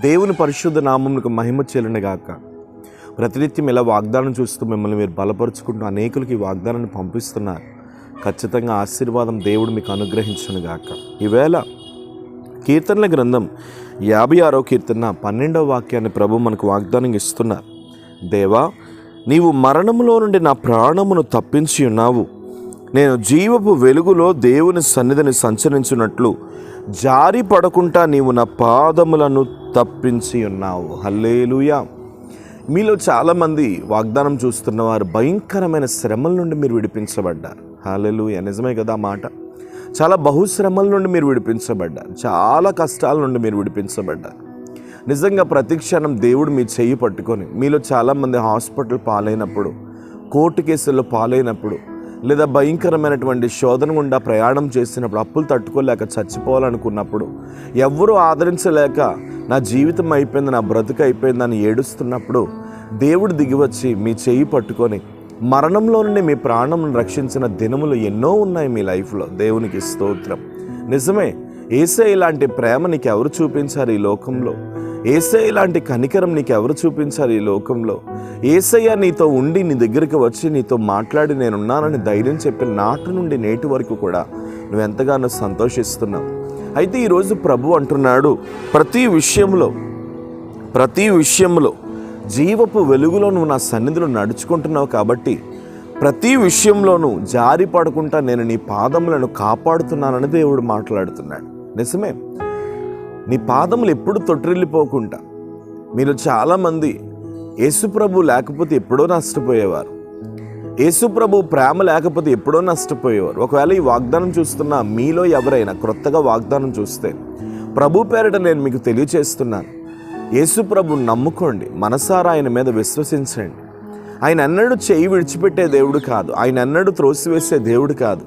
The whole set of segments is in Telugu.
దేవుని పరిశుద్ధ నామమునకు మహిమ చెల్లునుగాక. ప్రతినిత్యం ఇలా వాగ్దానం చూస్తూ మిమ్మల్ని మీరు బలపరుచుకుంటూ అనేకులకి ఈ వాగ్దానాన్ని పంపిస్తున్నారు. ఖచ్చితంగా ఆశీర్వాదం దేవుడు మీకు అనుగ్రహించునుగాక. ఈవేళ కీర్తనల గ్రంథం 56వ కీర్తన 12వ వాక్యాన్ని ప్రభు మనకు వాగ్దానం ఇస్తున్నారు. దేవా, నీవు మరణములో నుండి నా ప్రాణమును తప్పించి ఉన్నావు. నేను జీవపు వెలుగులో దేవుని సన్నిధిని సంచరించినట్లు జారి పడకుండా నీవు నా పాదములను తప్పించి ఉన్నావు. హల్లెలూయా. మీలో చాలామంది వాగ్దానం చూస్తున్నవారు భయంకరమైన శ్రమల నుండి మీరు విడిపించబడ్డారు. హల్లెలూయా. నిజమే కదా మాట. చాలా బహుశ్రమల నుండి మీరు విడిపించబడ్డారు. చాలా కష్టాల నుండి మీరు విడిపించబడ్డారు. నిజంగా ప్రతి క్షణం దేవుడు మీ చెయ్యి పట్టుకొని, మీలో చాలామంది హాస్పిటల్ పాలైనప్పుడు, కోర్టు కేసుల్లో పాలైనప్పుడు, లేదా భయంకరమైనటువంటి శోధన గుండా ప్రయాణం చేసినప్పుడు, అప్పులు తట్టుకోలేక చచ్చిపోవాలనుకున్నప్పుడు, ఎవ్వరూ ఆదరించలేక నా జీవితం అయిపోయింది, నా బ్రతుకు అయిపోయిందని ఏడుస్తున్నప్పుడు దేవుడు దిగివచ్చి మీ చెయ్యి పట్టుకొని మరణంలో నుండి మీ ప్రాణం రక్షించిన దినములు ఎన్నో ఉన్నాయి మీ లైఫ్లో. దేవునికి స్తోత్రం. నిజమే, యేసయ్య ఇలాంటి ప్రేమ నీకు ఎవరు చూపించారు ఈ లోకంలో? యేసయ్య ఇలాంటి కనికరం నీకు ఎవరు చూపించారు ఈ లోకంలో? యేసయ్య నీతో ఉండి నీ దగ్గరికి వచ్చి నీతో మాట్లాడి నేనున్నానని ధైర్యం చెప్పిన నాటి నుండి నేటి వరకు కూడా నువ్వు ఎంతగానో సంతోషిస్తున్నావు. అయితే ఈరోజు ప్రభు అంటున్నాడు, ప్రతి విషయంలో జీవపు వెలుగులో నువ్వు నా సన్నిధిలో నడుచుకుంటున్నావు కాబట్టి ప్రతి విషయంలోనూ జారి పడకుండా నేను నీ పాదములను కాపాడుతున్నానని దేవుడు మాట్లాడుతున్నాడు. నిజమే, నీ పాదములు ఎప్పుడు తొట్టిల్లిపోకుండా. మీరు చాలామంది యేసుప్రభు లేకపోతే ఎప్పుడో నష్టపోయేవారు. యేసుప్రభు ప్రేమ లేకపోతే ఎప్పుడో నష్టపోయేవారు. ఒకవేళ ఈ వాగ్దానం చూస్తున్న మీలో ఎవరైనా క్రొత్తగా వాగ్దానం చూస్తే ప్రభు పేరిట నేను మీకు తెలియచేస్తున్నాను, యేసుప్రభుని నమ్ముకోండి, మనసారా ఆయన మీద విశ్వసించండి. ఆయన ఎన్నడూ చేయి విడిచిపెట్టే దేవుడు కాదు. ఆయన ఎన్నడూ త్రోసివేసే దేవుడు కాదు.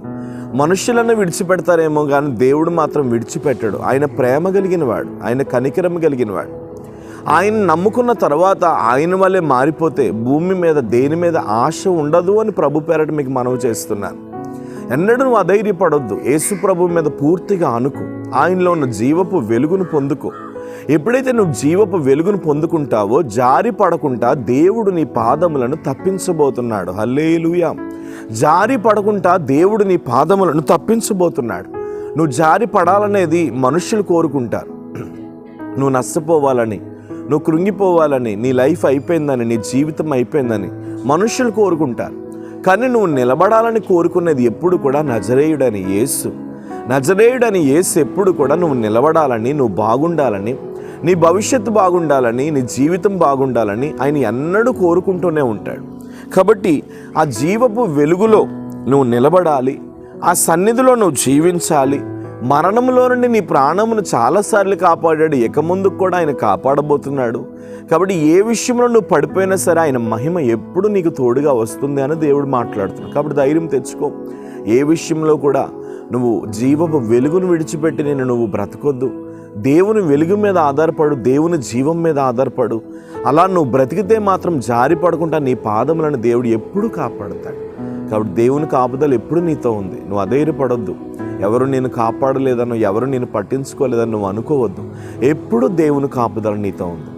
మనుషులను విడిచిపెడతారేమో కానీ దేవుడు మాత్రం విడిచిపెట్టాడు. ఆయన ప్రేమ కలిగిన వాడు, ఆయన కనికరం కలిగిన వాడు. ఆయన నమ్ముకున్న తర్వాత ఆయన వల్లే మారిపోతే భూమి మీద దేని మీద ఆశ ఉండదు అని ప్రభు పేరట మీకు మనవి చేస్తున్నాను. ఎన్నడూ నువ్వు అధైర్యపడొద్దు. యేసు ప్రభు మీద పూర్తిగా అనుకో. ఆయనలో ఉన్న జీవపు వెలుగును పొందుకో. ఎప్పుడైతే నువ్వు జీవపు వెలుగును పొందుకుంటావో జారి పడకుండా దేవుడు నీ పాదములను తప్పించబోతున్నాడు. హల్లెలూయా. జారి పడకుండా దేవుడు నీ పాదములను తప్పించబోతున్నాడు. నువ్వు జారి పడాలనేది మనుషులు కోరుకుంటారు. నువ్వు నష్టపోవాలని, నువ్వు కృంగిపోవాలని, నీ లైఫ్ అయిపోయిందని, నీ జీవితం అయిపోయిందని మనుషులు కోరుకుంటారు. కానీ నువ్వు నిలబడాలని కోరుకునేది ఎప్పుడు కూడా నజరేయుడని యేసు. నజరేయుడని యేసు ఎప్పుడు కూడా నువ్వు నిలబడాలని, నువ్వు బాగుండాలని, నీ భవిష్యత్తు బాగుండాలని, నీ జీవితం బాగుండాలని ఆయన ఎన్నడూ కోరుకుంటూనే ఉంటాడు. కాబట్టి ఆ జీవపు వెలుగులో నువ్వు నిలబడాలి. ఆ సన్నిధిలో నువ్వు జీవించాలి. మరణంలో నుండి నీ ప్రాణమును చాలాసార్లు కాపాడాడు. ఇక ముందుకు కూడా ఆయన కాపాడబోతున్నాడు. కాబట్టి ఏ విషయంలో నువ్వు పడిపోయినా సరే ఆయన మహిమ ఎప్పుడు నీకు తోడుగా వస్తుంది అని దేవుడు మాట్లాడుతున్నాడు. కాబట్టి ధైర్యం తెచ్చుకో. ఏ విషయంలో కూడా నువ్వు జీవపు వెలుగును విడిచిపెట్టి నువ్వు బ్రతకొద్దు. దేవుని వెలుగు మీద ఆధారపడు, దేవుని జీవం మీద ఆధారపడు. అలా నువ్వు బ్రతికితే మాత్రం జారి పడకుండా నీ పాదములను దేవుడు ఎప్పుడు కాపాడుతాడు. కాబట్టి దేవుని కాపుదల ఎప్పుడు నీతో ఉంది. నువ్వు అధైర్యపడొద్దు. ఎవరు నేను కాపాడలేదనో, ఎవరు నేను పట్టించుకోలేదని నువ్వు అనుకోవద్దు. ఎప్పుడు దేవుని కాపుదల నీతో ఉంది.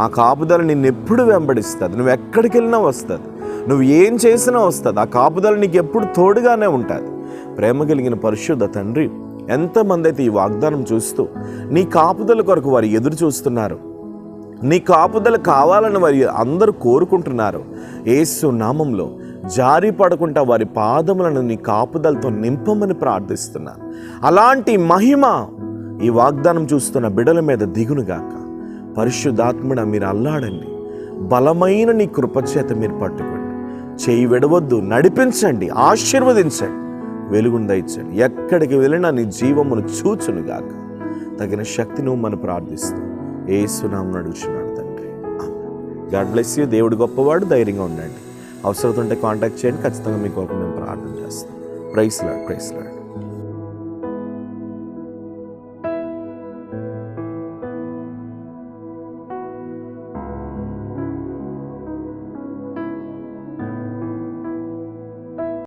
ఆ కాపుదల నిన్ను ఎప్పుడు వెంబడిస్తుంది. నువ్వు ఎక్కడికి వెళ్ళినా వస్తుంది. నువ్వు ఏం చేసినా వస్తుంది. ఆ కాపుదల నీకు ఎప్పుడు తోడుగానే ఉంటుంది. ప్రేమ కలిగిన పరిశుద్ధ తండ్రి, ఎంతమంది అయితే ఈ వాగ్దానం చూస్తూ నీ కాపుదల కొరకు వారు ఎదురు చూస్తున్నారు, నీ కాపుదల కావాలని వారి అందరూ కోరుకుంటున్నారు, యేసు నామంలో జారి పడకుండా వారి పాదములను నీ కాపుదలతో నింపమని ప్రార్థిస్తున్నాను. అలాంటి మహిమ ఈ వాగ్దానం చూస్తున్న బిడ్డల మీద దిగునుగాక. పరిశుద్ధాత్ముడ మీరు అల్లాడండి. బలమైన నీ కృపచేత మీరు పట్టుకోండి. చేయి విడవద్దు. నడిపించండి, ఆశీర్వదించండి, వెలుగును దయచండి. ఎక్కడికి వెళ్ళినా నీ జీవమును చూచునుగాక. తగిన శక్తి నువ్వు మనం ప్రార్థిస్తూ యేసు నామమున అడుగుచున్నాను తండ్రి. God bless you. దేవుడు గొప్పవాడు. ధైర్యంగా ఉండండి. అవసరం ఉంటే కాంటాక్ట్ చేయండి. ఖచ్చితంగా మీ కొరకు మేము ప్రార్థన చేస్తాం. Praise lord.